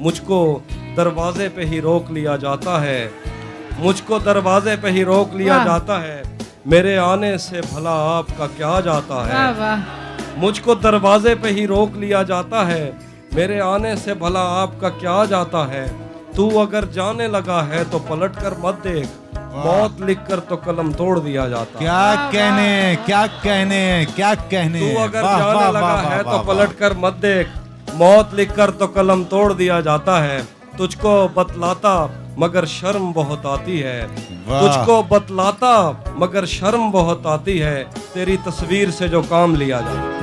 मुझको दरवाजे पे ही रोक लिया जाता है, मुझको दरवाजे पे ही रोक लिया वाह। जाता है, मेरे आने से भला आपका क्या जाता वाह है। वाह। मुझको दरवाजे पे ही रोक लिया जाता है, मेरे आने से भला आपका क्या जाता है। तू अगर जाने लगा है तो पलट कर मत देख, मौत लिख कर तो कलम तोड़ दिया जाता है। क्या कहने, क्या कहने, क्या कहने। तू अगर वाह, जाने वाह, लगा वाह, है वाह, तो वाह, पलट कर मत देख, मौत लिख कर तो कलम तोड़ दिया जाता है। तुझको बतलाता मगर शर्म बहुत आती है, वाह। तुझको बतलाता मगर शर्म बहुत आती है, तेरी तस्वीर से जो काम लिया जाता है।